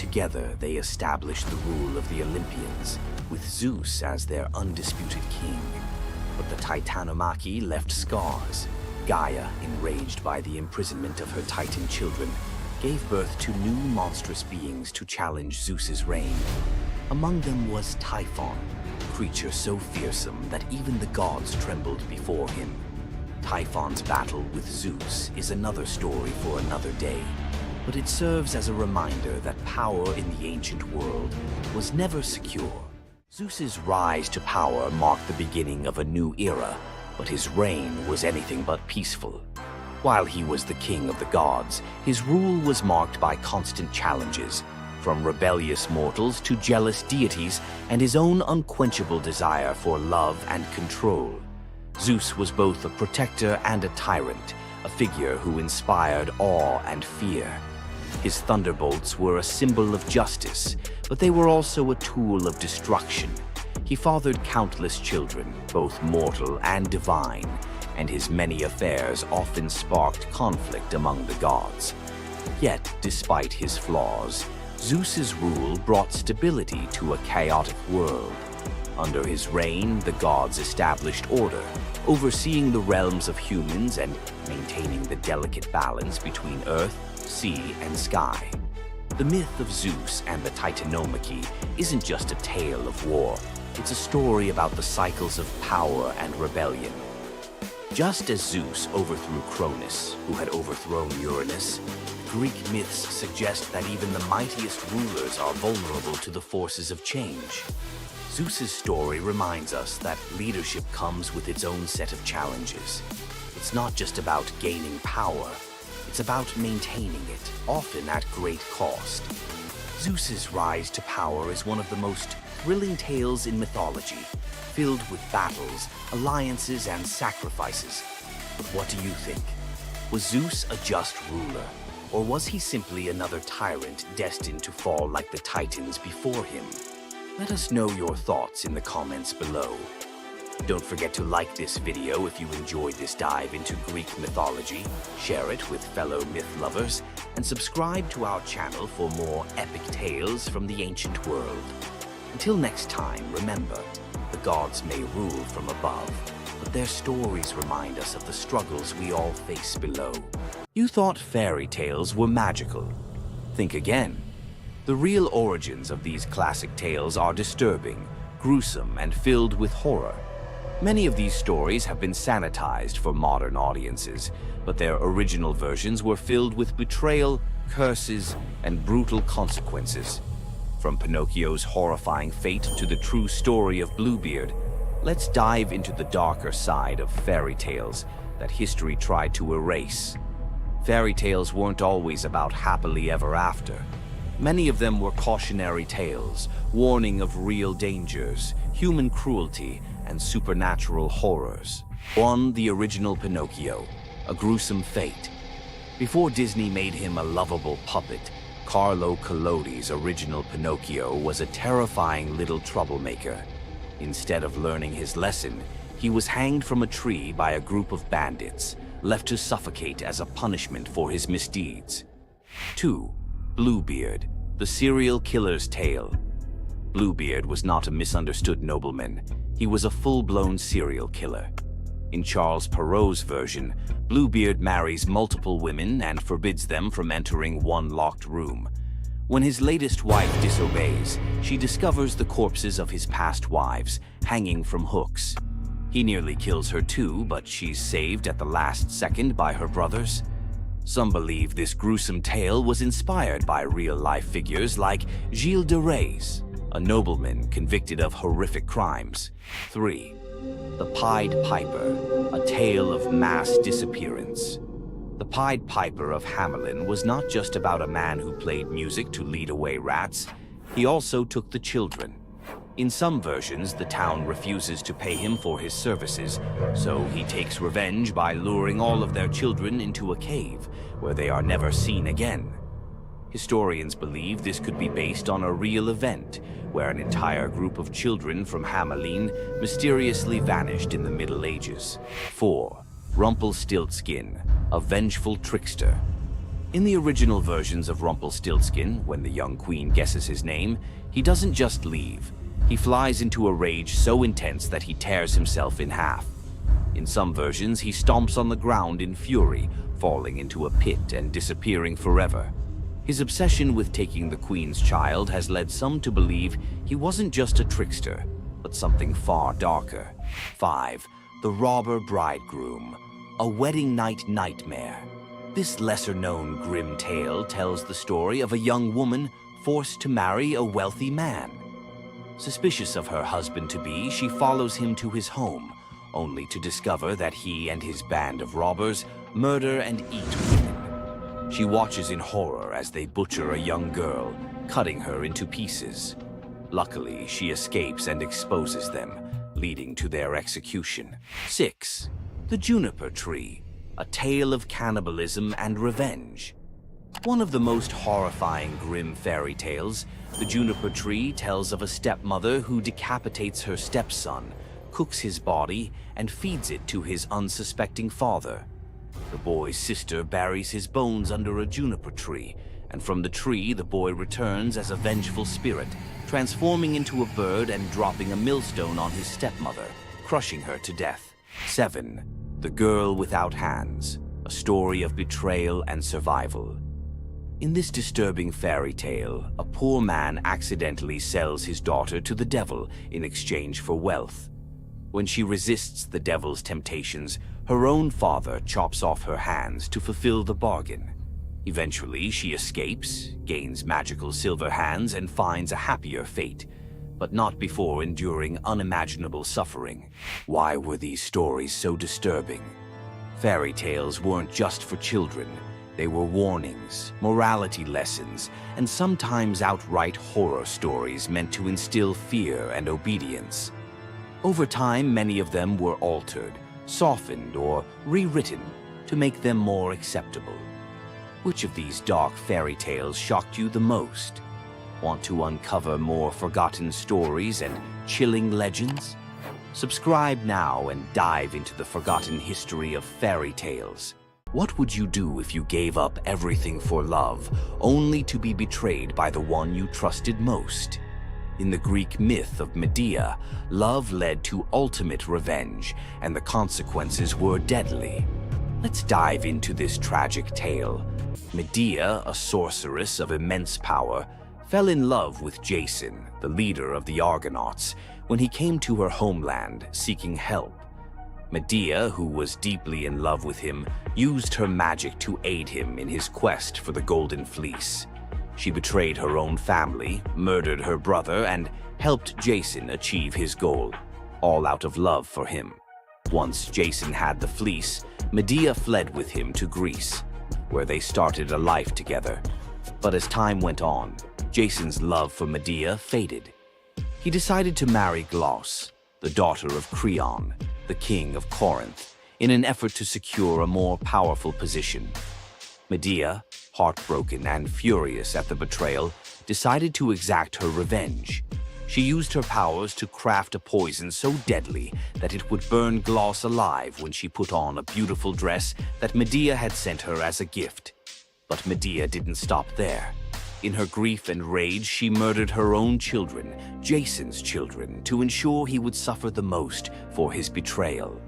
Together, they established the rule of the Olympians, with Zeus as their undisputed king. But the Titanomachy left scars. Gaia, enraged by the imprisonment of her Titan children, gave birth to new monstrous beings to challenge Zeus's reign. Among them was Typhon, a creature so fearsome that even the gods trembled before him. Typhon's battle with Zeus is another story for another day, but it serves as a reminder that power in the ancient world was never secure. Zeus's rise to power marked the beginning of a new era, but his reign was anything but peaceful. While he was the king of the gods, his rule was marked by constant challenges, from rebellious mortals to jealous deities and his own unquenchable desire for love and control. Zeus was both a protector and a tyrant, a figure who inspired awe and fear. His thunderbolts were a symbol of justice, but they were also a tool of destruction. He fathered countless children, both mortal and divine, and his many affairs often sparked conflict among the gods. Yet, despite his flaws, Zeus's rule brought stability to a chaotic world. Under his reign, the gods established order, overseeing the realms of humans and maintaining the delicate balance between earth, sea, and sky. The myth of Zeus and the Titanomachy isn't just a tale of war. It's a story about the cycles of power and rebellion. Just as Zeus overthrew Cronus, who had overthrown Uranus, Greek myths suggest that even the mightiest rulers are vulnerable to the forces of change. Zeus's story reminds us that leadership comes with its own set of challenges. It's not just about gaining power, it's about maintaining it, often at great cost. Zeus's rise to power is one of the most thrilling tales in mythology, filled with battles, alliances, and sacrifices. But what do you think? Was Zeus a just ruler, or was he simply another tyrant destined to fall like the Titans before him? Let us know your thoughts in the comments below. Don't forget to like this video if you enjoyed this dive into Greek mythology, share it with fellow myth lovers, and subscribe to our channel for more epic tales from the ancient world. Until next time, remember, the gods may rule from above, but their stories remind us of the struggles we all face below. You thought fairy tales were magical. Think again. The real origins of these classic tales are disturbing, gruesome, and filled with horror. Many of these stories have been sanitized for modern audiences, but their original versions were filled with betrayal, curses, and brutal consequences. From Pinocchio's horrifying fate to the true story of Bluebeard, let's dive into the darker side of fairy tales that history tried to erase. Fairy tales weren't always about happily ever after. Many of them were cautionary tales, warning of real dangers, human cruelty, and supernatural horrors. 1. The original Pinocchio, a gruesome fate. Before Disney made him a lovable puppet, Carlo Collodi's original Pinocchio was a terrifying little troublemaker. Instead of learning his lesson, he was hanged from a tree by a group of bandits, left to suffocate as a punishment for his misdeeds. 2. Bluebeard, the serial killer's tale. Bluebeard was not a misunderstood nobleman. He was a full-blown serial killer. In Charles Perrault's version, Bluebeard marries multiple women and forbids them from entering one locked room. When his latest wife disobeys, she discovers the corpses of his past wives, hanging from hooks. He nearly kills her too, but she's saved at the last second by her brothers. Some believe this gruesome tale was inspired by real-life figures like Gilles de Rais, a nobleman convicted of horrific crimes. 3. The Pied Piper, a tale of mass disappearance. The Pied Piper of Hamelin was not just about a man who played music to lead away rats. He also took the children. In some versions, the town refuses to pay him for his services, so he takes revenge by luring all of their children into a cave, where they are never seen again. Historians believe this could be based on a real event, where an entire group of children from Hamelin mysteriously vanished in the Middle Ages. 4. Rumpelstiltskin, a vengeful trickster. In the original versions of Rumpelstiltskin, when the young queen guesses his name, he doesn't just leave. He flies into a rage so intense that he tears himself in half. In some versions, he stomps on the ground in fury, falling into a pit and disappearing forever. His obsession with taking the queen's child has led some to believe he wasn't just a trickster, but something far darker. 5. The Robber Bridegroom, a wedding night nightmare. This lesser-known grim tale tells the story of a young woman forced to marry a wealthy man. Suspicious of her husband-to-be, she follows him to his home, only to discover that he and his band of robbers murder and eat women. She watches in horror as they butcher a young girl, cutting her into pieces. Luckily, she escapes and exposes them, leading to their execution. 6. The Juniper Tree, a tale of cannibalism and revenge. One of the most horrifying grim fairy tales, the Juniper Tree tells of a stepmother who decapitates her stepson, cooks his body, and feeds it to his unsuspecting father. The boy's sister buries his bones under a juniper tree, and from the tree the boy returns as a vengeful spirit, transforming into a bird and dropping a millstone on his stepmother, crushing her to death. 7. The Girl Without Hands, a story of betrayal and survival. In this disturbing fairy tale, a poor man accidentally sells his daughter to the devil in exchange for wealth. When she resists the devil's temptations, her own father chops off her hands to fulfill the bargain. Eventually, she escapes, gains magical silver hands, and finds a happier fate, but not before enduring unimaginable suffering. Why were these stories so disturbing? Fairy tales weren't just for children. They were warnings, morality lessons, and sometimes outright horror stories meant to instill fear and obedience. Over time, many of them were altered, softened, or rewritten to make them more acceptable. Which of these dark fairy tales shocked you the most? Want to uncover more forgotten stories and chilling legends? Subscribe now and dive into the forgotten history of fairy tales. What would you do if you gave up everything for love, only to be betrayed by the one you trusted most? In the Greek myth of Medea, love led to ultimate revenge, and the consequences were deadly. Let's dive into this tragic tale. Medea, a sorceress of immense power, fell in love with Jason, the leader of the Argonauts, when he came to her homeland seeking help. Medea, who was deeply in love with him, used her magic to aid him in his quest for the Golden Fleece. She betrayed her own family, murdered her brother, and helped Jason achieve his goal, all out of love for him. Once Jason had the fleece, Medea fled with him to Greece, where they started a life together. But as time went on, Jason's love for Medea faded. He decided to marry Glauce, the daughter of Creon, the king of Corinth, in an effort to secure a more powerful position. Medea, heartbroken and furious at the betrayal, decided to exact her revenge. She used her powers to craft a poison so deadly that it would burn Glauce alive when she put on a beautiful dress that Medea had sent her as a gift. But Medea didn't stop there. In her grief and rage, she murdered her own children, Jason's children, to ensure he would suffer the most for his betrayal.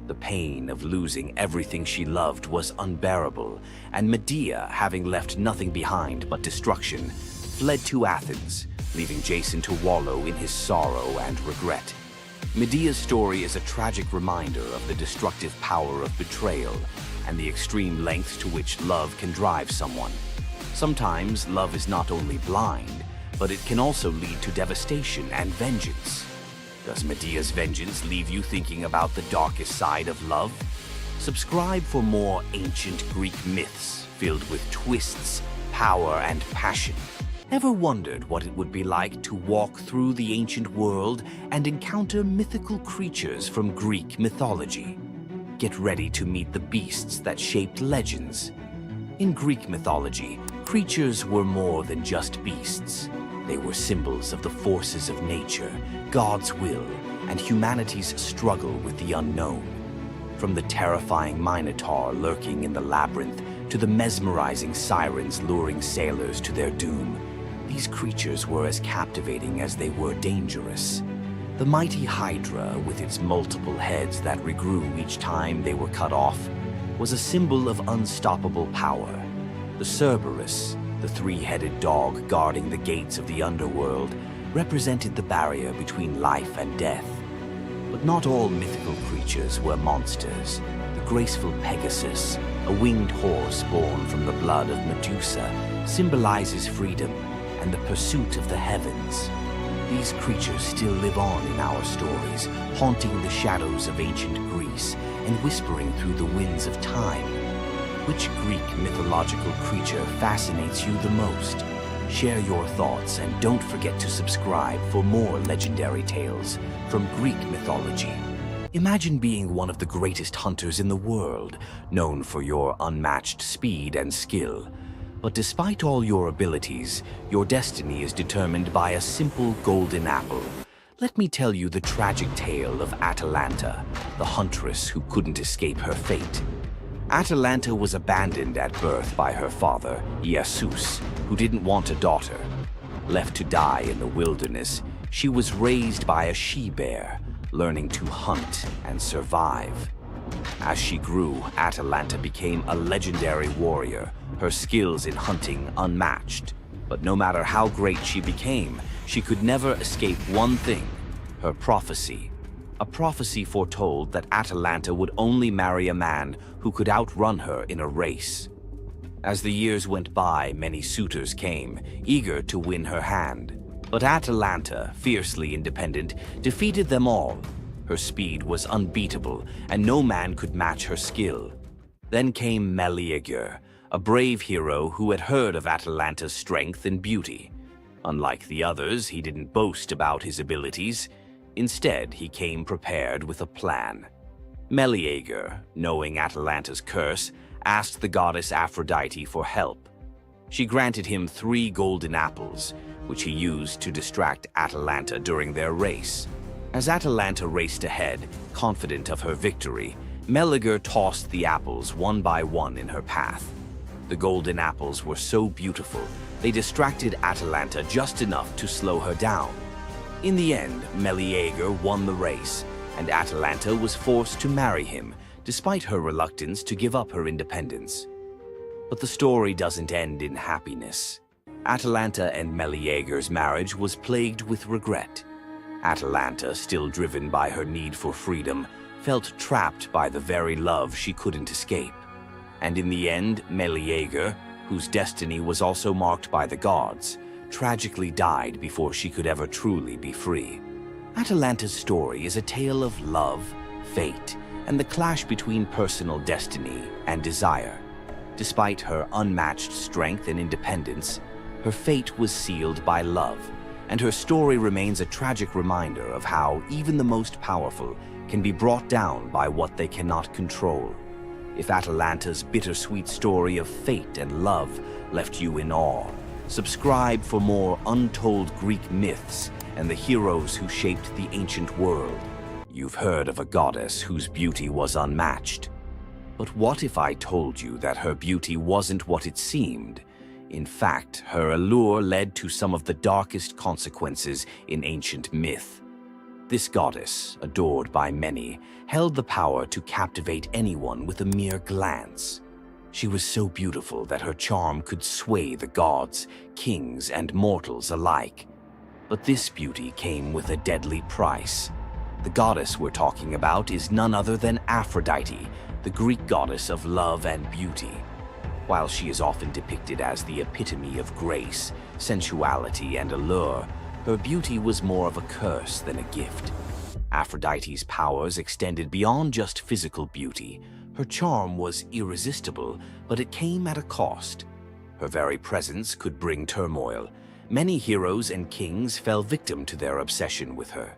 The pain of losing everything she loved was unbearable, and Medea, having left nothing behind but destruction, fled to Athens, leaving Jason to wallow in his sorrow and regret. Medea's story is a tragic reminder of the destructive power of betrayal and the extreme lengths to which love can drive someone. Sometimes love is not only blind, but it can also lead to devastation and vengeance. Does Medea's vengeance leave you thinking about the darkest side of love? Subscribe for more ancient Greek myths filled with twists, power, and passion. Ever wondered what it would be like to walk through the ancient world and encounter mythical creatures from Greek mythology? Get ready to meet the beasts that shaped legends. In Greek mythology, creatures were more than just beasts. They were symbols of the forces of nature, God's will, and humanity's struggle with the unknown. From the terrifying Minotaur lurking in the labyrinth to the mesmerizing sirens luring sailors to their doom. These creatures were as captivating as they were dangerous. The mighty Hydra, with its multiple heads that regrew each time they were cut off, was a symbol of unstoppable power. The Cerberus, the three-headed dog guarding the gates of the underworld, represented the barrier between life and death. But not all mythical creatures were monsters. The graceful Pegasus, a winged horse born from the blood of Medusa, symbolizes freedom and the pursuit of the heavens. These creatures still live on in our stories, haunting the shadows of ancient Greece and whispering through the winds of time. Which Greek mythological creature fascinates you the most? Share your thoughts and don't forget to subscribe for more legendary tales from Greek mythology. Imagine being one of the greatest hunters in the world, known for your unmatched speed and skill. But despite all your abilities, your destiny is determined by a simple golden apple. Let me tell you the tragic tale of Atalanta, the huntress who couldn't escape her fate. Atalanta was abandoned at birth by her father, Zeus, who didn't want a daughter. Left to die in the wilderness, she was raised by a she-bear, learning to hunt and survive. As she grew, Atalanta became a legendary warrior, her skills in hunting unmatched. But no matter how great she became, she could never escape one thing: her prophecy. A prophecy foretold that Atalanta would only marry a man who could outrun her in a race. As the years went by, many suitors came, eager to win her hand. But Atalanta, fiercely independent, defeated them all. Her speed was unbeatable, and no man could match her skill. Then came Meleager, a brave hero who had heard of Atalanta's strength and beauty. Unlike the others, he didn't boast about his abilities. Instead, he came prepared with a plan. Meleager, knowing Atalanta's curse, asked the goddess Aphrodite for help. She granted him 3 golden apples, which he used to distract Atalanta during their race. As Atalanta raced ahead, confident of her victory, Meleager tossed the apples one by one in her path. The golden apples were so beautiful, they distracted Atalanta just enough to slow her down. In the end, Meleager won the race, and Atalanta was forced to marry him, despite her reluctance to give up her independence. But the story doesn't end in happiness. Atalanta and Meleager's marriage was plagued with regret. Atalanta, still driven by her need for freedom, felt trapped by the very love she couldn't escape. And in the end, Meleager, whose destiny was also marked by the gods, tragically died before she could ever truly be free. Atalanta's story is a tale of love, fate, and the clash between personal destiny and desire. Despite her unmatched strength and independence, her fate was sealed by love, and her story remains a tragic reminder of how even the most powerful can be brought down by what they cannot control. If Atalanta's bittersweet story of fate and love left you in awe, subscribe for more untold Greek myths and the heroes who shaped the ancient world. You've heard of a goddess whose beauty was unmatched. But what if I told you that her beauty wasn't what it seemed? In fact, her allure led to some of the darkest consequences in ancient myth. This goddess, adored by many, held the power to captivate anyone with a mere glance. She was so beautiful that her charm could sway the gods, kings, and mortals alike. But this beauty came with a deadly price. The goddess we're talking about is none other than Aphrodite, the Greek goddess of love and beauty. While she is often depicted as the epitome of grace, sensuality, and allure, her beauty was more of a curse than a gift. Aphrodite's powers extended beyond just physical beauty. Her charm was irresistible, but it came at a cost. Her very presence could bring turmoil. Many heroes and kings fell victim to their obsession with her.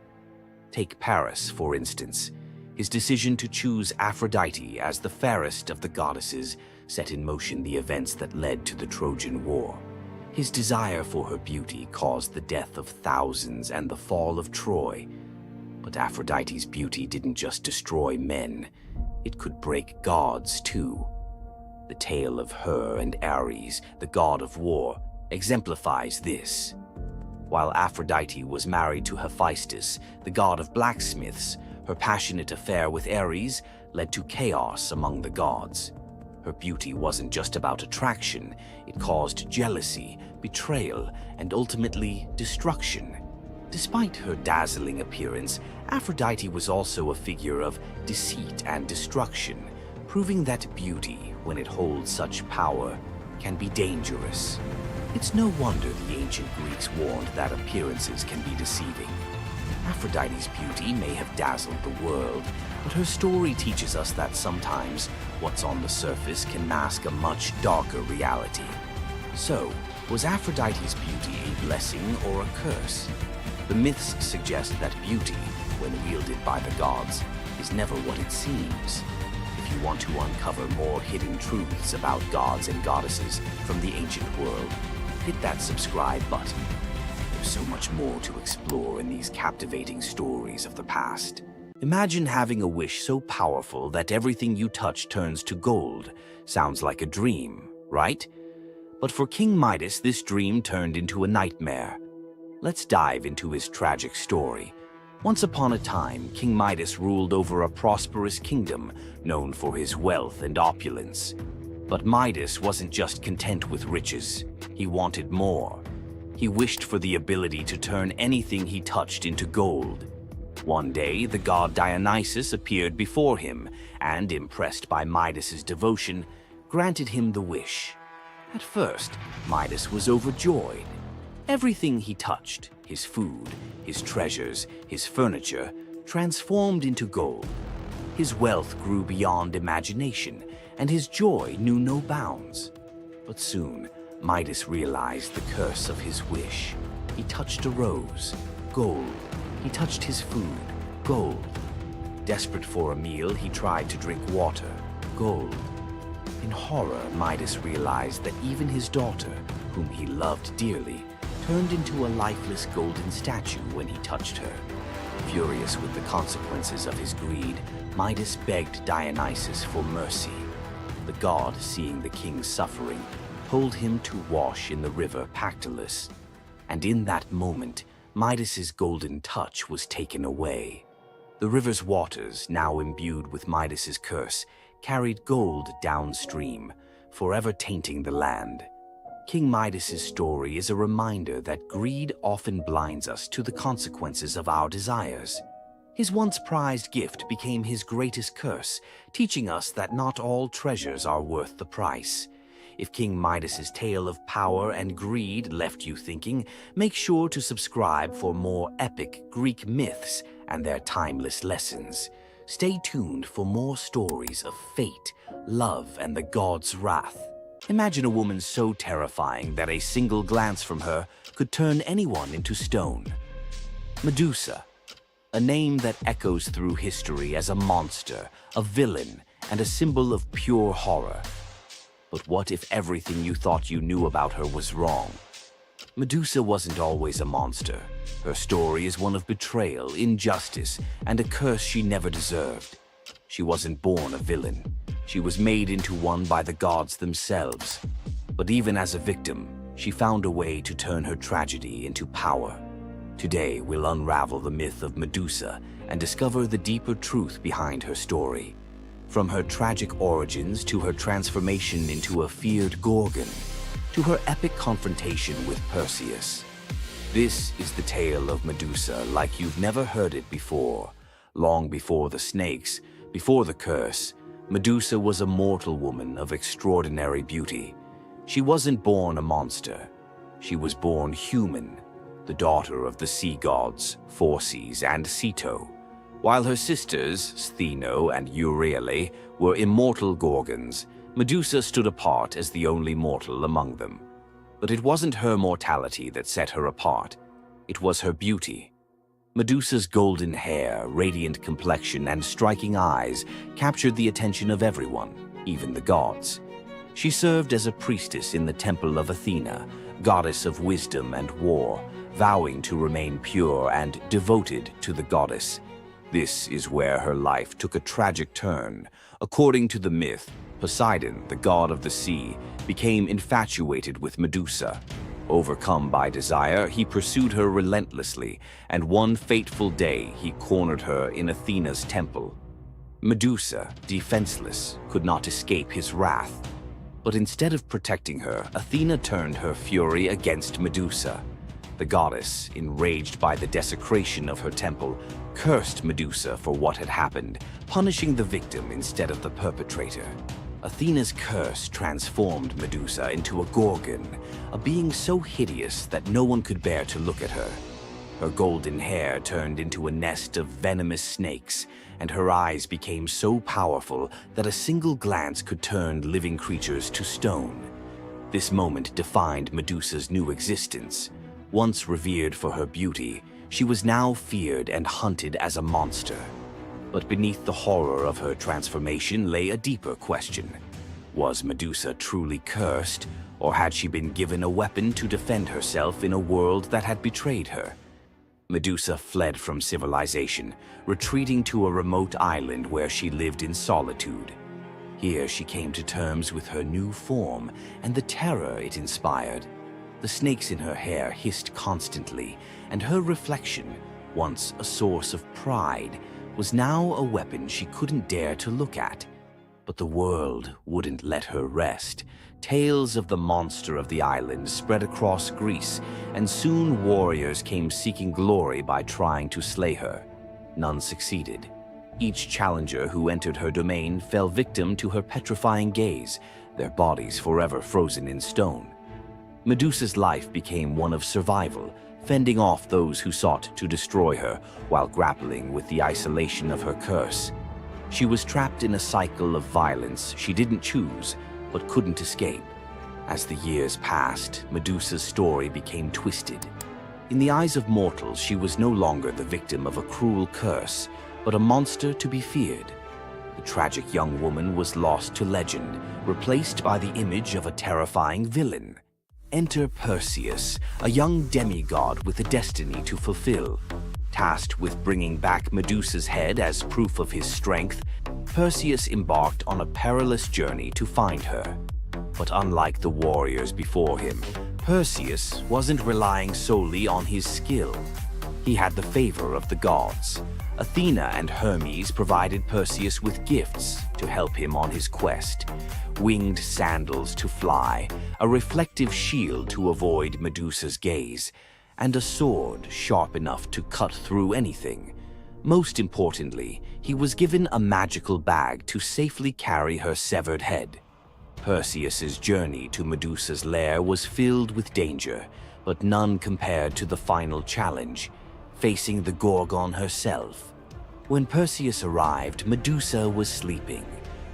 Take Paris, for instance. His decision to choose Aphrodite as the fairest of the goddesses set in motion the events that led to the Trojan War. His desire for her beauty caused the death of thousands and the fall of Troy. But Aphrodite's beauty didn't just destroy men, it could break gods too. The tale of her and Ares, the god of war, exemplifies this. While Aphrodite was married to Hephaestus, the god of blacksmiths, her passionate affair with Ares led to chaos among the gods. Her beauty wasn't just about attraction, it caused jealousy, betrayal, and ultimately destruction. Despite her dazzling appearance, Aphrodite was also a figure of deceit and destruction, proving that beauty, when it holds such power, can be dangerous. It's no wonder the ancient Greeks warned that appearances can be deceiving. Aphrodite's beauty may have dazzled the world, but her story teaches us that sometimes what's on the surface can mask a much darker reality. So, was Aphrodite's beauty a blessing or a curse? The myths suggest that beauty, when wielded by the gods, is never what it seems. If you want to uncover more hidden truths about gods and goddesses from the ancient world, hit that subscribe button. There's so much more to explore in these captivating stories of the past. Imagine having a wish so powerful that everything you touch turns to gold. Sounds like a dream, right? But for King Midas, this dream turned into a nightmare. Let's dive into his tragic story. Once upon a time, King Midas ruled over a prosperous kingdom known for his wealth and opulence. But Midas wasn't just content with riches. He wanted more. He wished for the ability to turn anything he touched into gold. One day, the god Dionysus appeared before him and, impressed by Midas's devotion, granted him the wish. At first, Midas was overjoyed. Everything he touched, his food, his treasures, his furniture, transformed into gold. His wealth grew beyond imagination, and his joy knew no bounds. But soon, Midas realized the curse of his wish. He touched a rose, gold. He touched his food, gold. Desperate for a meal, he tried to drink water, gold. In horror, Midas realized that even his daughter, whom he loved dearly, turned into a lifeless golden statue when he touched her. Furious with the consequences of his greed, Midas begged Dionysus for mercy. The god, seeing the king's suffering, told him to wash in the river Pactolus. And in that moment, Midas's golden touch was taken away. The river's waters, now imbued with Midas's curse, carried gold downstream, forever tainting the land. King Midas's story is a reminder that greed often blinds us to the consequences of our desires. His once prized gift became his greatest curse, teaching us that not all treasures are worth the price. If King Midas's tale of power and greed left you thinking, make sure to subscribe for more epic Greek myths and their timeless lessons. Stay tuned for more stories of fate, love, and the gods' wrath. Imagine a woman so terrifying that a single glance from her could turn anyone into stone. Medusa, a name that echoes through history as a monster, a villain, and a symbol of pure horror. But what if everything you thought you knew about her was wrong? Medusa wasn't always a monster. Her story is one of betrayal, injustice, and a curse she never deserved. She wasn't born a villain. She was made into one by the gods themselves. But even as a victim, she found a way to turn her tragedy into power. Today, we'll unravel the myth of Medusa and discover the deeper truth behind her story. From her tragic origins to her transformation into a feared Gorgon, to her epic confrontation with Perseus. This is the tale of Medusa like you've never heard it before. Long before the snakes, before the curse, Medusa was a mortal woman of extraordinary beauty. She wasn't born a monster. She was born human, the daughter of the sea gods, Phorcys and Ceto. While her sisters, Stheno and Euryale, were immortal Gorgons, Medusa stood apart as the only mortal among them. But it wasn't her mortality that set her apart. It was her beauty. Medusa's golden hair, radiant complexion, and striking eyes captured the attention of everyone, even the gods. She served as a priestess in the temple of Athena, goddess of wisdom and war, vowing to remain pure and devoted to the goddess. This is where her life took a tragic turn. According to the myth, Poseidon, the god of the sea, became infatuated with Medusa. Overcome by desire, he pursued her relentlessly, and one fateful day he cornered her in Athena's temple. Medusa, defenseless, could not escape his wrath. But instead of protecting her, Athena turned her fury against Medusa. The goddess, enraged by the desecration of her temple, cursed Medusa for what had happened, punishing the victim instead of the perpetrator. Athena's curse transformed Medusa into a gorgon, a being so hideous that no one could bear to look at her. Her golden hair turned into a nest of venomous snakes, and her eyes became so powerful that a single glance could turn living creatures to stone. This moment defined Medusa's new existence. Once revered for her beauty, she was now feared and hunted as a monster. But beneath the horror of her transformation lay a deeper question. Was Medusa truly cursed, or had she been given a weapon to defend herself in a world that had betrayed her? Medusa fled from civilization, retreating to a remote island where she lived in solitude. Here she came to terms with her new form and the terror it inspired. The snakes in her hair hissed constantly, and her reflection, once a source of pride, was now a weapon she couldn't dare to look at. But the world wouldn't let her rest. Tales of the monster of the island spread across Greece, and soon warriors came seeking glory by trying to slay her. None succeeded. Each challenger who entered her domain fell victim to her petrifying gaze, their bodies forever frozen in stone. Medusa's life became one of survival, fending off those who sought to destroy her while grappling with the isolation of her curse. She was trapped in a cycle of violence she didn't choose, but couldn't escape. As the years passed, Medusa's story became twisted. In the eyes of mortals, she was no longer the victim of a cruel curse, but a monster to be feared. The tragic young woman was lost to legend, replaced by the image of a terrifying villain. Enter Perseus, a young demigod with a destiny to fulfill. Tasked with bringing back Medusa's head as proof of his strength, Perseus embarked on a perilous journey to find her. But unlike the warriors before him, Perseus wasn't relying solely on his skill. He had the favor of the gods. Athena and Hermes provided Perseus with gifts to help him on his quest. Winged sandals to fly, a reflective shield to avoid Medusa's gaze, and a sword sharp enough to cut through anything. Most importantly, he was given a magical bag to safely carry her severed head. Perseus's journey to Medusa's lair was filled with danger, but none compared to the final challenge, facing the Gorgon herself. When Perseus arrived, Medusa was sleeping.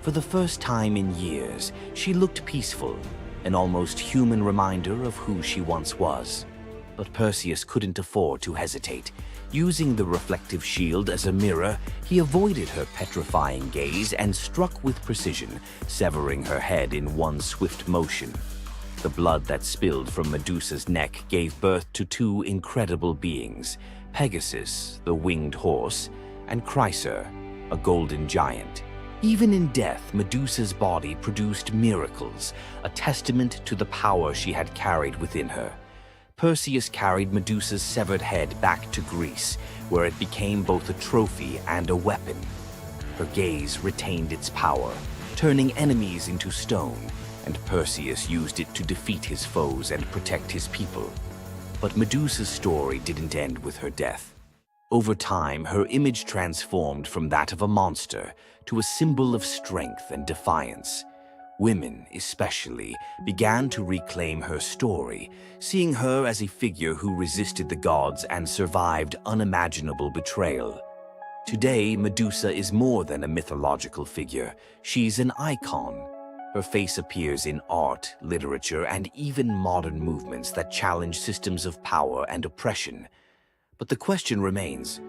For the first time in years, she looked peaceful, an almost human reminder of who she once was. But Perseus couldn't afford to hesitate. Using the reflective shield as a mirror, he avoided her petrifying gaze and struck with precision, severing her head in one swift motion. The blood that spilled from Medusa's neck gave birth to two incredible beings, Pegasus, the winged horse, and Chryser, a golden giant. Even in death, Medusa's body produced miracles, a testament to the power she had carried within her. Perseus carried Medusa's severed head back to Greece, where it became both a trophy and a weapon. Her gaze retained its power, turning enemies into stone, and Perseus used it to defeat his foes and protect his people. But Medusa's story didn't end with her death. Over time, her image transformed from that of a monster to a symbol of strength and defiance. Women, especially, began to reclaim her story, seeing her as a figure who resisted the gods and survived unimaginable betrayal. Today, Medusa is more than a mythological figure. She's an icon. Her face appears in art, literature, and even modern movements that challenge systems of power and oppression. But the question remains,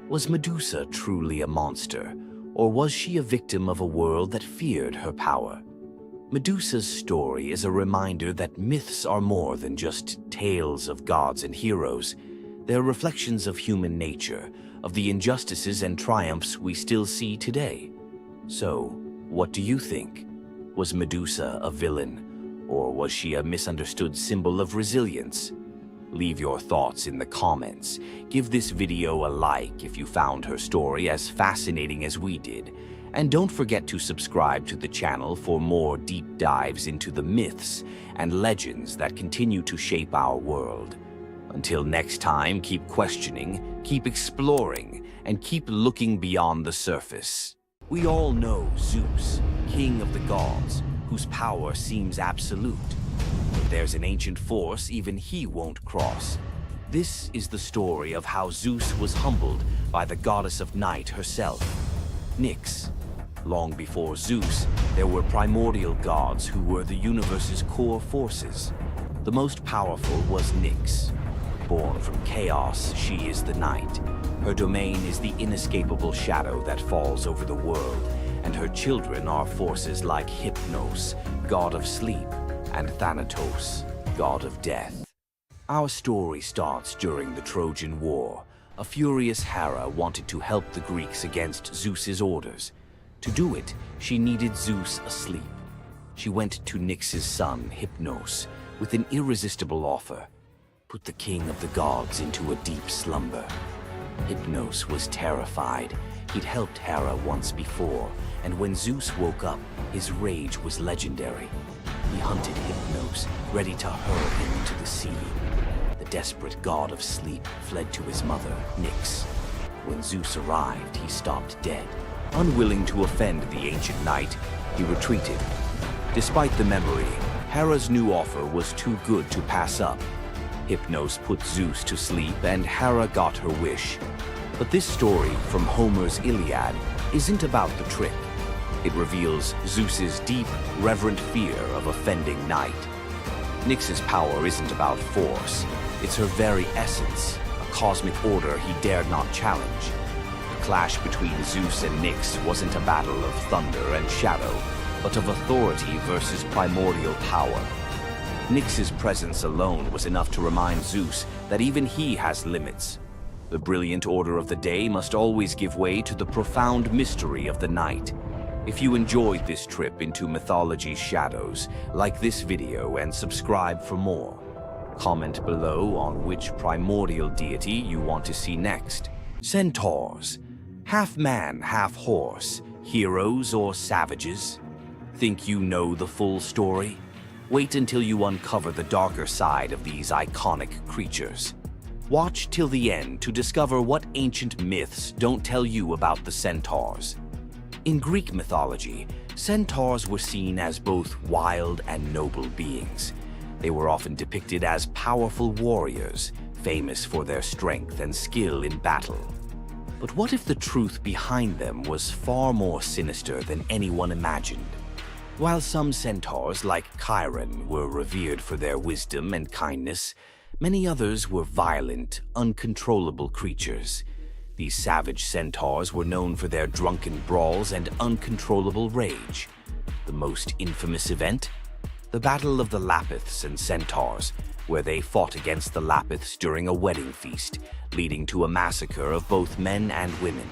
was Medusa truly a monster, or was she a victim of a world that feared her power? Medusa's story is a reminder that myths are more than just tales of gods and heroes. They're reflections of human nature, of the injustices and triumphs we still see today. So, what do you think? Was Medusa a villain, or was she a misunderstood symbol of resilience? Leave your thoughts in the comments. Give this video a like if you found her story as fascinating as we did. And don't forget to subscribe to the channel for more deep dives into the myths and legends that continue to shape our world. Until next time, keep questioning, keep exploring, and keep looking beyond the surface. We all know Zeus, king of the gods, whose power seems absolute. But there's an ancient force even he won't cross. This is the story of how Zeus was humbled by the goddess of night herself, Nyx. Long before Zeus, there were primordial gods who were the universe's core forces. The most powerful was Nyx. Born from chaos, she is the night. Her domain is the inescapable shadow that falls over the world, and her children are forces like Hypnos, god of sleep, and Thanatos, god of death. Our story starts during the Trojan War. A furious Hera wanted to help the Greeks against Zeus's orders. To do it, she needed Zeus asleep. She went to Nyx's son, Hypnos, with an irresistible offer: put the king of the gods into a deep slumber. Hypnos was terrified. He'd helped Hera once before, and when Zeus woke up, his rage was legendary. He hunted Hypnos, ready to hurl him into the sea. The desperate god of sleep fled to his mother, Nyx. When Zeus arrived, he stopped dead. Unwilling to offend the ancient knight, he retreated. Despite the memory, Hera's new offer was too good to pass up. Hypnos put Zeus to sleep, and Hera got her wish. But this story from Homer's Iliad isn't about the trick. It reveals Zeus's deep, reverent fear of offending night. Nyx's power isn't about force. It's her very essence, a cosmic order he dared not challenge. The clash between Zeus and Nyx wasn't a battle of thunder and shadow, but of authority versus primordial power. Nyx's presence alone was enough to remind Zeus that even he has limits. The brilliant order of the day must always give way to the profound mystery of the night. If you enjoyed this trip into mythology's shadows, like this video and subscribe for more. Comment below on which primordial deity you want to see next. Centaurs, half man, half horse, heroes or savages? Think you know the full story? Wait until you uncover the darker side of these iconic creatures. Watch till the end to discover what ancient myths don't tell you about the centaurs. In Greek mythology, centaurs were seen as both wild and noble beings. They were often depicted as powerful warriors, famous for their strength and skill in battle. But what if the truth behind them was far more sinister than anyone imagined? While some centaurs, like Chiron, were revered for their wisdom and kindness, many others were violent, uncontrollable creatures. These savage centaurs were known for their drunken brawls and uncontrollable rage. The most infamous event? The Battle of the Lapiths and Centaurs, where they fought against the Lapiths during a wedding feast, leading to a massacre of both men and women.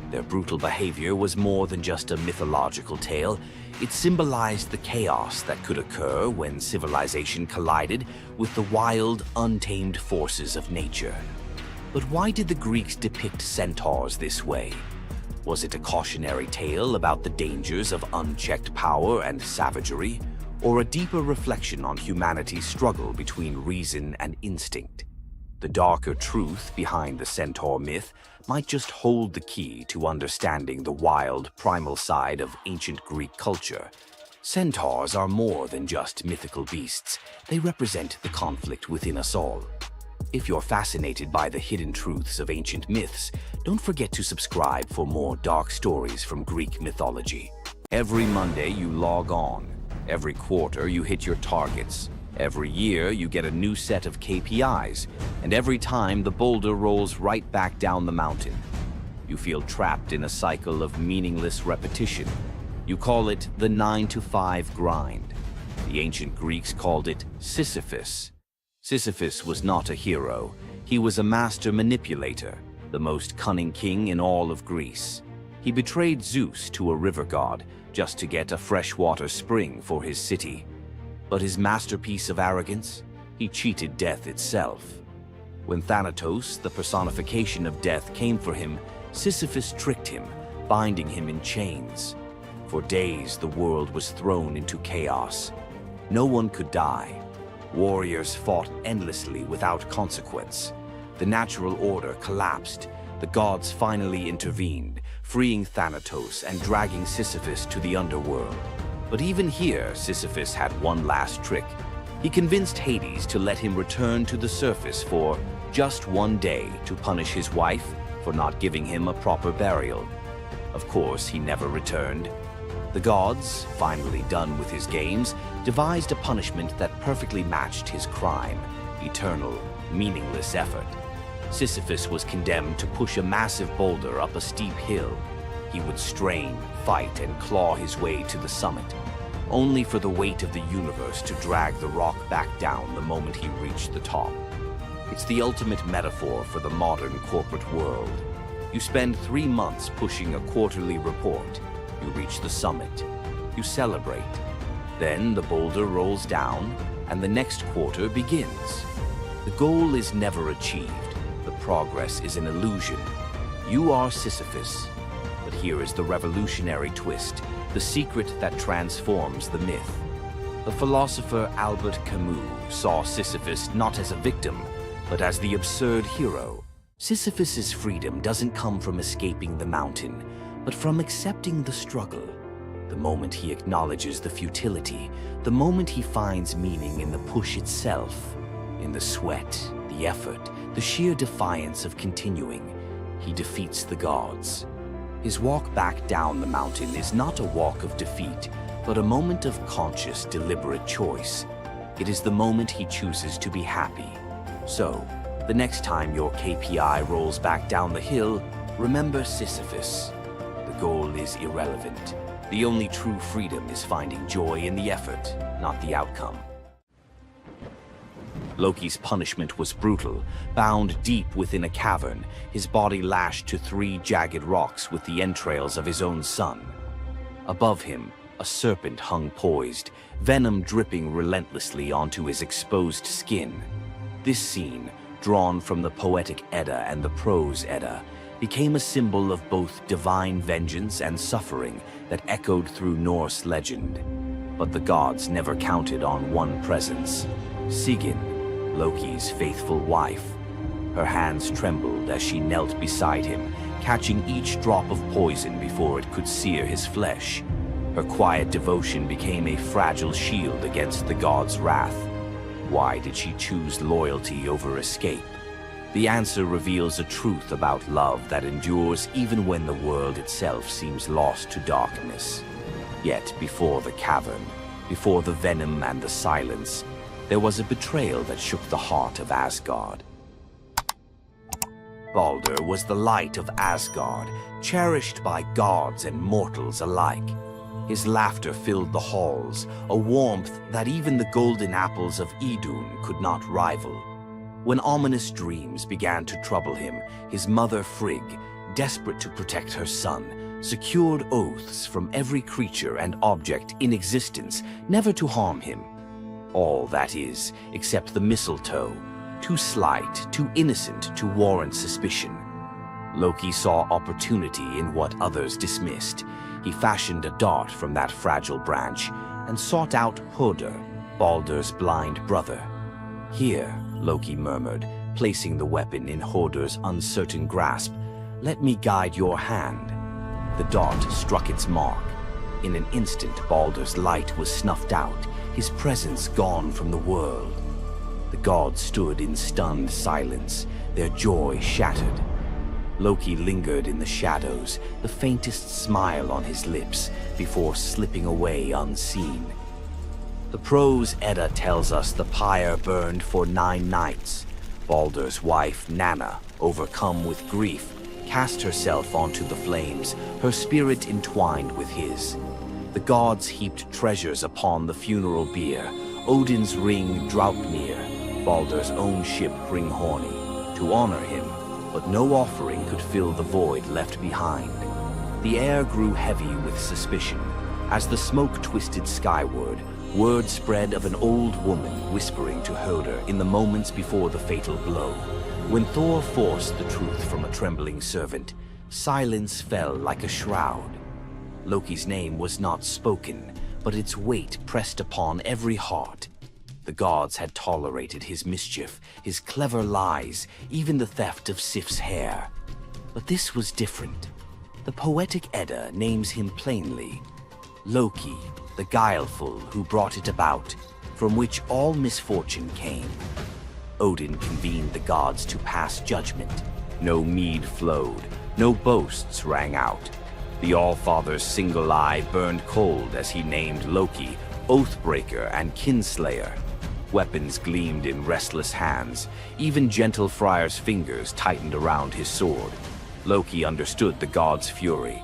Their brutal behavior was more than just a mythological tale. It symbolized the chaos that could occur when civilization collided with the wild, untamed forces of nature. But why did the Greeks depict centaurs this way? Was it a cautionary tale about the dangers of unchecked power and savagery, or a deeper reflection on humanity's struggle between reason and instinct? The darker truth behind the centaur myth might just hold the key to understanding the wild, primal side of ancient Greek culture. Centaurs are more than just mythical beasts. They represent the conflict within us all. If you're fascinated by the hidden truths of ancient myths, don't forget to subscribe for more dark stories from Greek mythology. Every Monday you log on. Every quarter you hit your targets. Every year you get a new set of KPIs, and every time the boulder rolls right back down the mountain. You feel trapped in a cycle of meaningless repetition. You call it the 9-to-5 grind. The ancient Greeks called it Sisyphus. Sisyphus was not a hero. He was a master manipulator, the most cunning king in all of Greece. He betrayed Zeus to a river god just to get a freshwater spring for his city. But his masterpiece of arrogance? He cheated death itself. When Thanatos, the personification of death, came for him, Sisyphus tricked him, binding him in chains. For days, the world was thrown into chaos. No one could die. Warriors fought endlessly without consequence. The natural order collapsed. The gods finally intervened, freeing Thanatos and dragging Sisyphus to the underworld. But even here, Sisyphus had one last trick. He convinced Hades to let him return to the surface for just one day to punish his wife for not giving him a proper burial. Of course, he never returned. The gods, finally done with his games, devised a punishment that perfectly matched his crime: eternal, meaningless effort. Sisyphus was condemned to push a massive boulder up a steep hill. He would strain, fight, and claw his way to the summit, only for the weight of the universe to drag the rock back down the moment he reached the top. It's the ultimate metaphor for the modern corporate world. You spend 3 months pushing a quarterly report. You reach the summit. You celebrate. Then the boulder rolls down, and the next quarter begins. The goal is never achieved. The progress is an illusion. You are Sisyphus. But here is the revolutionary twist, the secret that transforms the myth. The philosopher Albert Camus saw Sisyphus not as a victim, but as the absurd hero. Sisyphus's freedom doesn't come from escaping the mountain, but from accepting the struggle. The moment he acknowledges the futility, the moment he finds meaning in the push itself, in the sweat, the effort, the sheer defiance of continuing, he defeats the gods. His walk back down the mountain is not a walk of defeat, but a moment of conscious, deliberate choice. It is the moment he chooses to be happy. So, the next time your KPI rolls back down the hill, remember Sisyphus. The goal is irrelevant. The only true freedom is finding joy in the effort, not the outcome. Loki's punishment was brutal. Bound deep within a cavern, his body lashed to 3 jagged rocks with the entrails of his own son. Above him, a serpent hung poised, venom dripping relentlessly onto his exposed skin. This scene, drawn from the poetic Edda and the prose Edda, became a symbol of both divine vengeance and suffering that echoed through Norse legend. But the gods never counted on one presence: Sigyn, Loki's faithful wife. Her hands trembled as she knelt beside him, catching each drop of poison before it could sear his flesh. Her quiet devotion became a fragile shield against the god's wrath. Why did she choose loyalty over escape? The answer reveals a truth about love that endures even when the world itself seems lost to darkness. Yet before the cavern, before the venom and the silence, there was a betrayal that shook the heart of Asgard. Balder was the light of Asgard, cherished by gods and mortals alike. His laughter filled the halls, a warmth that even the golden apples of Idun could not rival. When ominous dreams began to trouble him, his mother Frigg, desperate to protect her son, secured oaths from every creature and object in existence never to harm him. All, that is, except the mistletoe, too slight, too innocent to warrant suspicion. Loki saw opportunity in what others dismissed. He fashioned a dart from that fragile branch and sought out Hoder, Balder's blind brother. "Here," Loki murmured, placing the weapon in Hoder's uncertain grasp, "let me guide your hand." The dart struck its mark. In an instant, Balder's light was snuffed out, his presence gone from the world. The gods stood in stunned silence, their joy shattered. Loki lingered in the shadows, the faintest smile on his lips, before slipping away unseen. The prose Edda tells us the pyre burned for 9 nights. Balder's wife, Nanna, overcome with grief, cast herself onto the flames, her spirit entwined with his. The gods heaped treasures upon the funeral bier, Odin's ring Draupnir, Balder's own ship Hringhorni, to honor him, but no offering could fill the void left behind. The air grew heavy with suspicion. As the smoke twisted skyward, word spread of an old woman whispering to Herder in the moments before the fatal blow. When Thor forced the truth from a trembling servant, silence fell like a shroud. Loki's name was not spoken, but its weight pressed upon every heart. The gods had tolerated his mischief, his clever lies, even the theft of Sif's hair. But this was different. The poetic Edda names him plainly: Loki, the guileful who brought it about, from which all misfortune came. Odin convened the gods to pass judgment. No mead flowed, no boasts rang out. The All-Father's single eye burned cold as he named Loki Oathbreaker and Kinslayer. Weapons gleamed in restless hands. Even gentle Friar's fingers tightened around his sword. Loki understood the god's fury.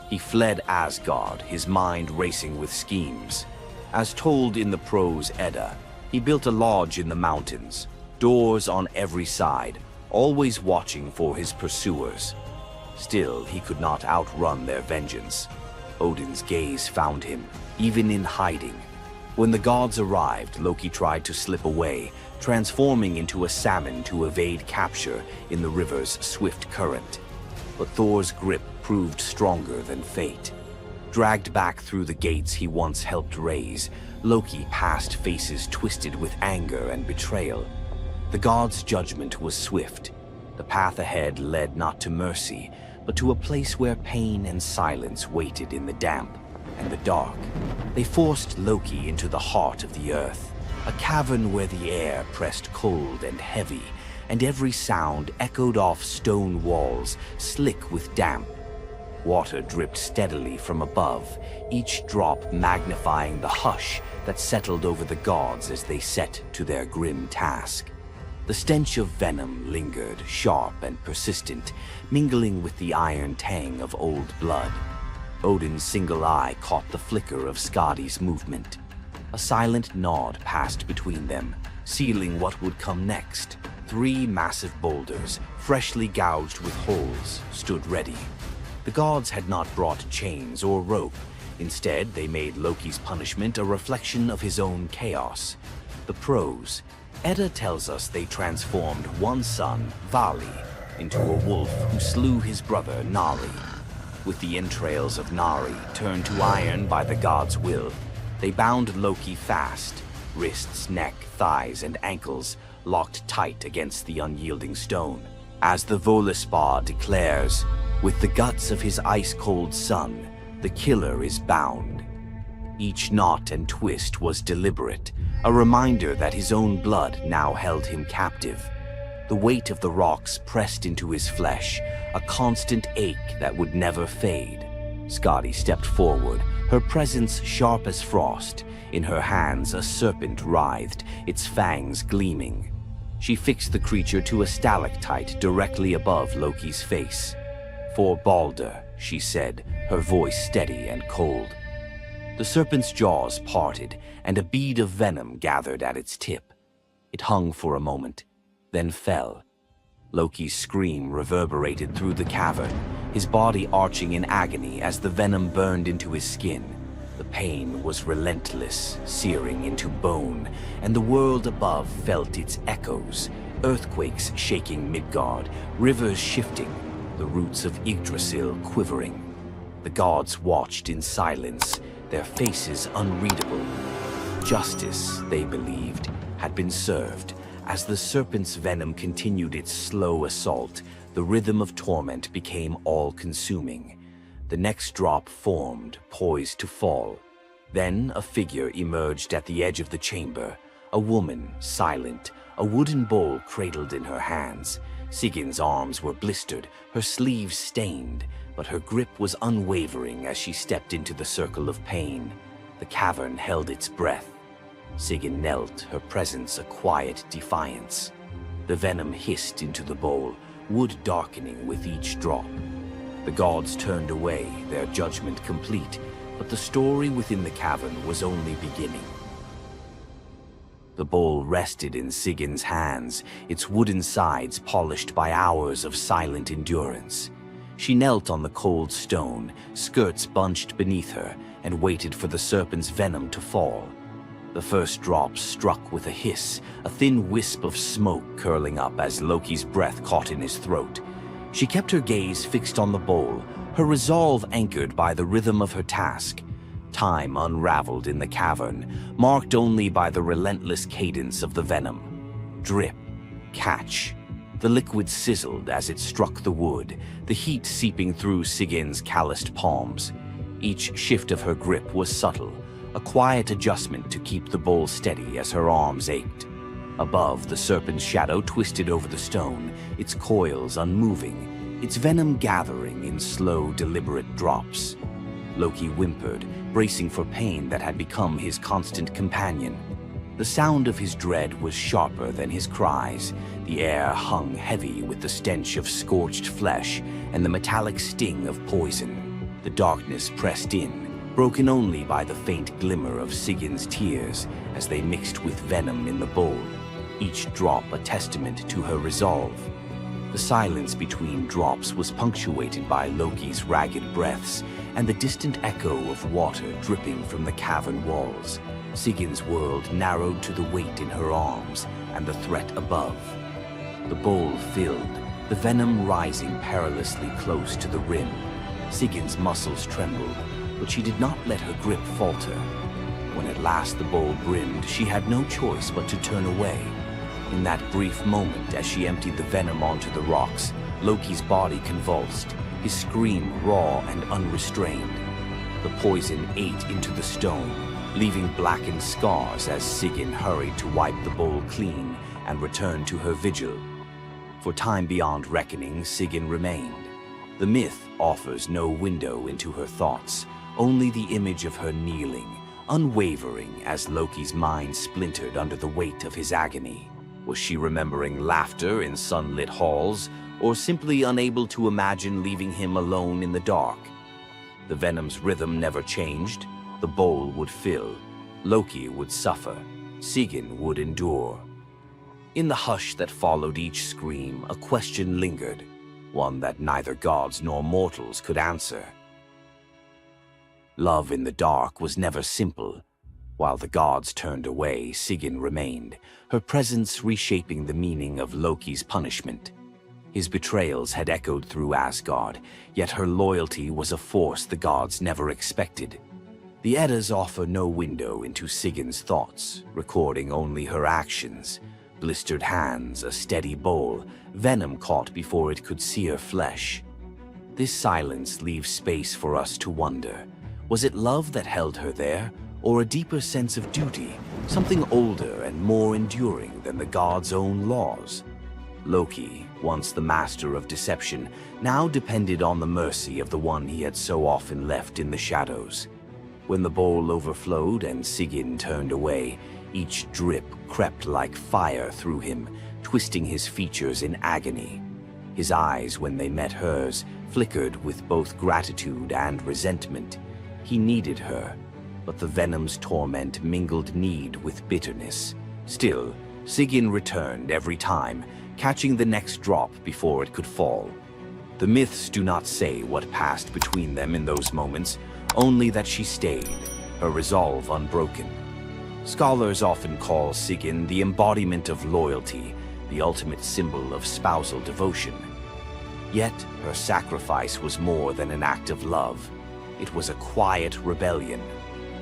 He fled Asgard, his mind racing with schemes. As told in the prose Edda, he built a lodge in the mountains, doors on every side, always watching for his pursuers. Still, he could not outrun their vengeance. Odin's gaze found him, even in hiding. When the gods arrived, Loki tried to slip away, transforming into a salmon to evade capture in the river's swift current. But Thor's grip proved stronger than fate. Dragged back through the gates he once helped raise, Loki passed faces twisted with anger and betrayal. The gods' judgment was swift. The path ahead led not to mercy, but to a place where pain and silence waited in the damp and the dark. They forced Loki into the heart of the earth, a cavern where the air pressed cold and heavy, and every sound echoed off stone walls, slick with damp. Water dripped steadily from above, each drop magnifying the hush that settled over the gods as they set to their grim task. The stench of venom lingered, sharp and persistent, mingling with the iron tang of old blood. Odin's single eye caught the flicker of Skadi's movement. A silent nod passed between them, sealing what would come next. 3 massive boulders, freshly gouged with holes, stood ready. The gods had not brought chains or rope. Instead, they made Loki's punishment a reflection of his own chaos. The prose: Edda tells us they transformed one son, Vali, into a wolf who slew his brother, Nari. With the entrails of Nari turned to iron by the god's will, they bound Loki fast, wrists, neck, thighs, and ankles locked tight against the unyielding stone. As the Völuspá declares, with the guts of his ice-cold son, the killer is bound. Each knot and twist was deliberate, a reminder that his own blood now held him captive. The weight of the rocks pressed into his flesh, a constant ache that would never fade. Skadi stepped forward, her presence sharp as frost. In her hands a serpent writhed, its fangs gleaming. She fixed the creature to a stalactite directly above Loki's face. "For Balder," she said, her voice steady and cold. The serpent's jaws parted, and a bead of venom gathered at its tip. It hung for a moment, then fell. Loki's scream reverberated through the cavern, his body arching in agony as the venom burned into his skin. The pain was relentless, searing into bone, and the world above felt its echoes, earthquakes shaking Midgard, rivers shifting, the roots of Yggdrasil quivering. The gods watched in silence, their faces unreadable. Justice, they believed, had been served. As the serpent's venom continued its slow assault, the rhythm of torment became all-consuming. The next drop formed, poised to fall. Then a figure emerged at the edge of the chamber, a woman, silent, a wooden bowl cradled in her hands. Sigin's arms were blistered, her sleeves stained, but her grip was unwavering as she stepped into the circle of pain. The cavern held its breath. Sigyn knelt, her presence a quiet defiance. The venom hissed into the bowl, wood darkening with each drop. The gods turned away, their judgment complete, but the story within the cavern was only beginning. The bowl rested in Sigyn's hands, its wooden sides polished by hours of silent endurance. She knelt on the cold stone, skirts bunched beneath her, and waited for the serpent's venom to fall. The first drop struck with a hiss, a thin wisp of smoke curling up as Loki's breath caught in his throat. She kept her gaze fixed on the bowl, her resolve anchored by the rhythm of her task. Time unraveled in the cavern, marked only by the relentless cadence of the venom. Drip, catch. The liquid sizzled as it struck the wood, the heat seeping through Sigin's calloused palms. Each shift of her grip was subtle, a quiet adjustment to keep the bowl steady as her arms ached. Above, the serpent's shadow twisted over the stone, its coils unmoving, its venom gathering in slow, deliberate drops. Loki whimpered, bracing for pain that had become his constant companion. The sound of his dread was sharper than his cries. The air hung heavy with the stench of scorched flesh and the metallic sting of poison. The darkness pressed in, broken only by the faint glimmer of Sigin's tears as they mixed with venom in the bowl, each drop a testament to her resolve. The silence between drops was punctuated by Loki's ragged breaths and the distant echo of water dripping from the cavern walls. Sigin's world narrowed to the weight in her arms and the threat above. The bowl filled, the venom rising perilously close to the rim. Sigin's muscles trembled, but she did not let her grip falter. When at last the bowl brimmed, she had no choice but to turn away. In that brief moment, as she emptied the venom onto the rocks, Loki's body convulsed, his scream raw and unrestrained. The poison ate into the stone, leaving blackened scars as Sigyn hurried to wipe the bowl clean and return to her vigil. For time beyond reckoning, Sigyn remained. The myth offers no window into her thoughts, only the image of her kneeling, unwavering as Loki's mind splintered under the weight of his agony. Was she remembering laughter in sunlit halls, or simply unable to imagine leaving him alone in the dark? The venom's rhythm never changed. The bowl would fill. Loki would suffer. Sigyn would endure. In the hush that followed each scream, a question lingered, one that neither gods nor mortals could answer. Love in the dark was never simple. While the gods turned away, Sigyn remained, her presence reshaping the meaning of Loki's punishment. His betrayals had echoed through Asgard, yet her loyalty was a force the gods never expected. The Eddas offer no window into Sigyn's thoughts, recording only her actions. Blistered hands, a steady bowl, venom caught before it could sear flesh. This silence leaves space for us to wonder. Was it love that held her there, or a deeper sense of duty, something older and more enduring than the gods' own laws? Loki, once the master of deception, now depended on the mercy of the one he had so often left in the shadows. When the bowl overflowed and Sigyn turned away, each drip crept like fire through him, twisting his features in agony. His eyes, when they met hers, flickered with both gratitude and resentment. He needed her, but the venom's torment mingled need with bitterness. Still, Sigyn returned every time, catching the next drop before it could fall. The myths do not say what passed between them in those moments, only that she stayed, her resolve unbroken. Scholars often call Sigyn the embodiment of loyalty, the ultimate symbol of spousal devotion. Yet, her sacrifice was more than an act of love. It was a quiet rebellion.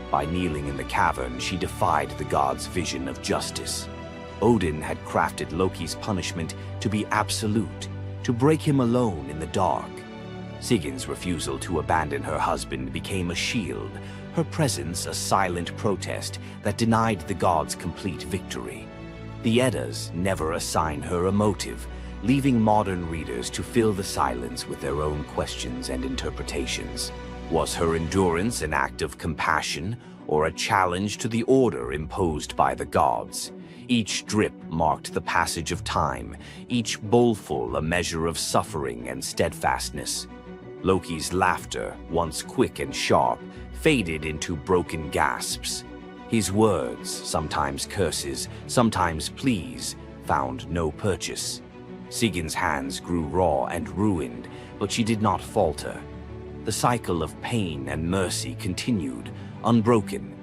By kneeling in the cavern, she defied the gods' vision of justice. Odin had crafted Loki's punishment to be absolute, to break him alone in the dark. Sigyn's refusal to abandon her husband became a shield, her presence a silent protest that denied the gods complete victory. The Eddas never assign her a motive, leaving modern readers to fill the silence with their own questions and interpretations. Was her endurance an act of compassion or a challenge to the order imposed by the gods? Each drip marked the passage of time, each bowlful a measure of suffering and steadfastness. Loki's laughter, once quick and sharp, faded into broken gasps. His words, sometimes curses, sometimes pleas, found no purchase. Sigin's hands grew raw and ruined, but she did not falter. The cycle of pain and mercy continued, unbroken.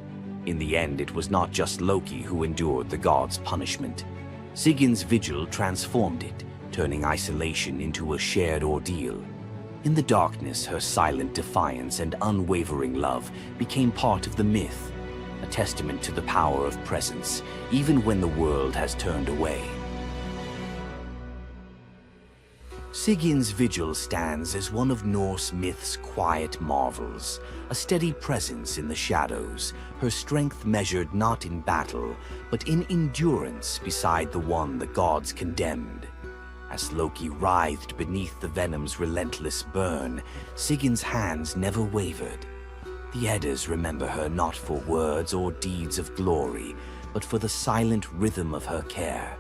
In the end, it was not just Loki who endured the god's punishment. Sigin's vigil transformed it, turning isolation into a shared ordeal. In the darkness, her silent defiance and unwavering love became part of the myth, a testament to the power of presence, even when the world has turned away. Sigin's vigil stands as one of Norse myth's quiet marvels, a steady presence in the shadows, her strength measured not in battle, but in endurance beside the one the gods condemned. As Loki writhed beneath the venom's relentless burn, Sigin's hands never wavered. The Eddas remember her not for words or deeds of glory, but for the silent rhythm of her care.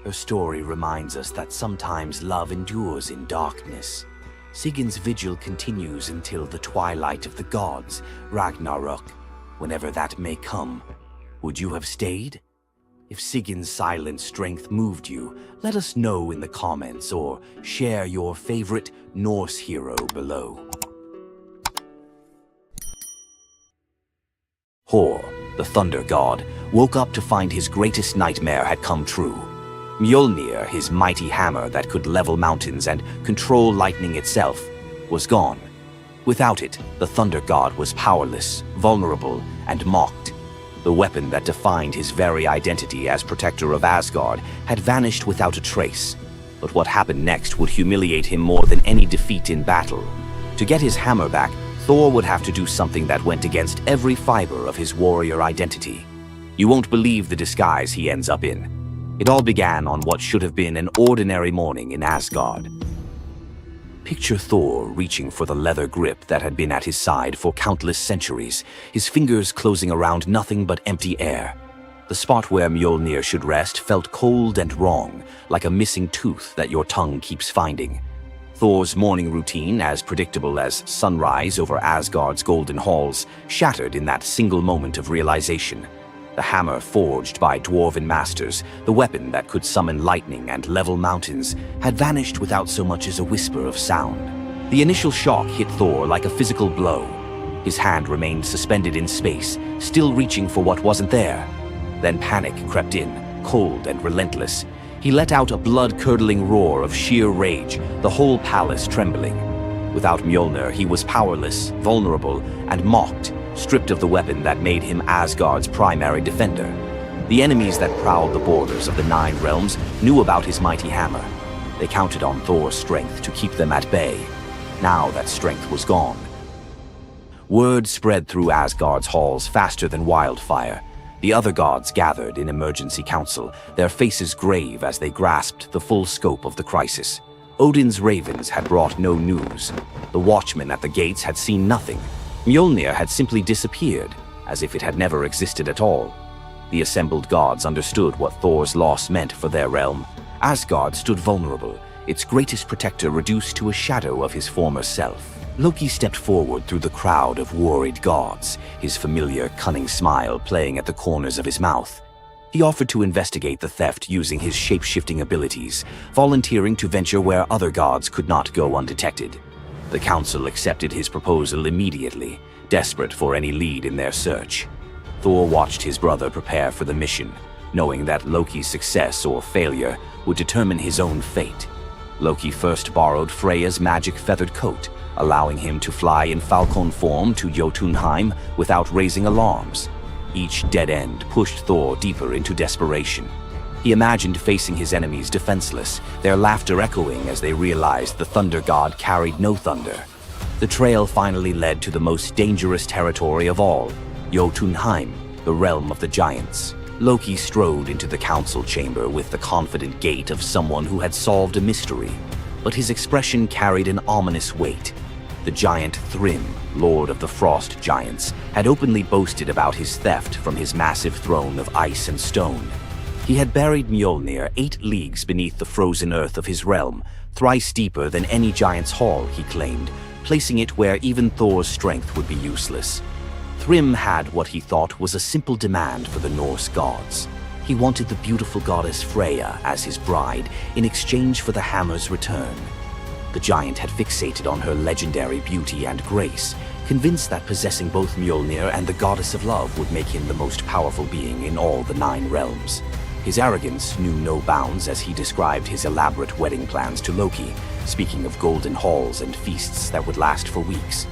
Her story reminds us that sometimes love endures in darkness. Sigin's vigil continues until the twilight of the gods, Ragnarok, whenever that may come. Would you have stayed? If Sigin's silent strength moved you, let us know in the comments or share your favorite Norse hero below. Thor, the thunder god, woke up to find his greatest nightmare had come true. Mjolnir, his mighty hammer that could level mountains and control lightning itself, was gone. Without it, the thunder god was powerless, vulnerable, and mocked. The weapon that defined his very identity as protector of Asgard had vanished without a trace. But what happened next would humiliate him more than any defeat in battle. To get his hammer back, Thor would have to do something that went against every fiber of his warrior identity. You won't believe the disguise he ends up in. It all began on what should have been an ordinary morning in Asgard. Picture Thor reaching for the leather grip that had been at his side for countless centuries, his fingers closing around nothing but empty air. The spot where Mjolnir should rest felt cold and wrong, like a missing tooth that your tongue keeps finding. Thor's morning routine, as predictable as sunrise over Asgard's golden halls, shattered in that single moment of realization. The hammer forged by dwarven masters, the weapon that could summon lightning and level mountains, had vanished without so much as a whisper of sound. The initial shock hit Thor like a physical blow. His hand remained suspended in space, still reaching for what wasn't there. Then panic crept in, cold and relentless. He let out a blood-curdling roar of sheer rage, the whole palace trembling. Without Mjolnir, he was powerless, vulnerable, and mocked, stripped of the weapon that made him Asgard's primary defender. The enemies that prowled the borders of the Nine Realms knew about his mighty hammer. They counted on Thor's strength to keep them at bay. Now that strength was gone. Word spread through Asgard's halls faster than wildfire. The other gods gathered in emergency council, their faces grave as they grasped the full scope of the crisis. Odin's ravens had brought no news. The watchmen at the gates had seen nothing. Mjolnir had simply disappeared, as if it had never existed at all. The assembled gods understood what Thor's loss meant for their realm. Asgard stood vulnerable, its greatest protector reduced to a shadow of his former self. Loki stepped forward through the crowd of worried gods, his familiar, cunning smile playing at the corners of his mouth. He offered to investigate the theft using his shape-shifting abilities, volunteering to venture where other gods could not go undetected. The council accepted his proposal immediately, desperate for any lead in their search. Thor watched his brother prepare for the mission, knowing that Loki's success or failure would determine his own fate. Loki first borrowed Freya's magic feathered coat, allowing him to fly in falcon form to Jotunheim without raising alarms. Each dead end pushed Thor deeper into desperation. He imagined facing his enemies defenseless, their laughter echoing as they realized the thunder god carried no thunder. The trail finally led to the most dangerous territory of all, Jotunheim, the realm of the giants. Loki strode into the council chamber with the confident gait of someone who had solved a mystery, but his expression carried an ominous weight. The giant Thrym, lord of the frost giants, had openly boasted about his theft from his massive throne of ice and stone. He had buried Mjolnir 8 leagues beneath the frozen earth of his realm, thrice deeper than any giant's hall, he claimed, placing it where even Thor's strength would be useless. Thrym had what he thought was a simple demand for the Norse gods. He wanted the beautiful goddess Freya as his bride in exchange for the hammer's return. The giant had fixated on her legendary beauty and grace, convinced that possessing both Mjolnir and the goddess of love would make him the most powerful being in all the 9 realms. His arrogance knew no bounds as he described his elaborate wedding plans to Loki, speaking of golden halls and feasts that would last for weeks.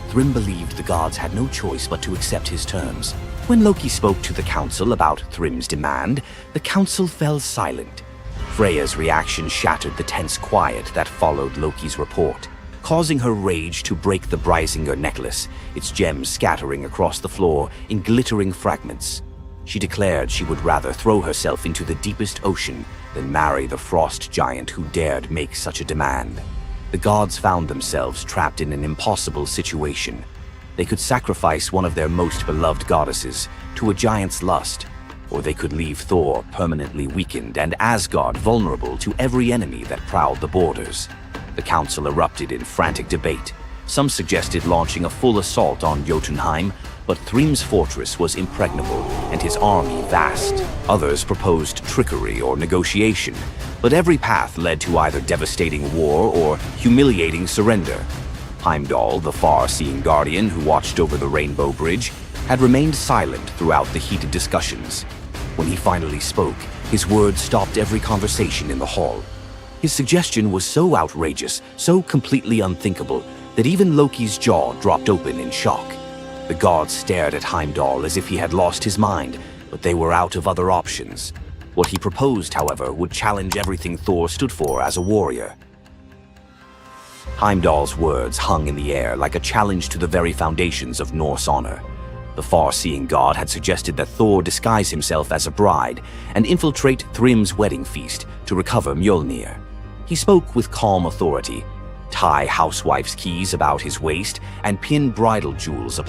Thrym believed the gods had no choice but to accept his terms. When Loki spoke to the council about Thrym's demand, the council fell silent. Freya's reaction shattered the tense quiet that followed Loki's report, causing her rage to break the Brisinger necklace, its gems scattering across the floor in glittering fragments. She declared she would rather throw herself into the deepest ocean than marry the frost giant who dared make such a demand. The gods found themselves trapped in an impossible situation. They could sacrifice one of their most beloved goddesses to a giant's lust, or they could leave Thor permanently weakened and Asgard vulnerable to every enemy that prowled the borders. The council erupted in frantic debate. Some suggested launching a full assault on Jotunheim, but Thrym's fortress was impregnable and his army vast. Others proposed trickery or negotiation, but every path led to either devastating war or humiliating surrender. Heimdall, the far-seeing guardian who watched over the Rainbow Bridge, had remained silent throughout the heated discussions. When he finally spoke, his words stopped every conversation in the hall. His suggestion was so outrageous, so completely unthinkable, that even Loki's jaw dropped open in shock. The gods stared at Heimdall as if he had lost his mind, but they were out of other options. What he proposed, however, would challenge everything Thor stood for as a warrior. Heimdall's words hung in the air like a challenge to the very foundations of Norse honor. The far-seeing god had suggested that Thor disguise himself as a bride and infiltrate Thrym's wedding feast to recover Mjolnir. He spoke with calm authority, tie housewife's keys about his waist, and pin bridal jewels upon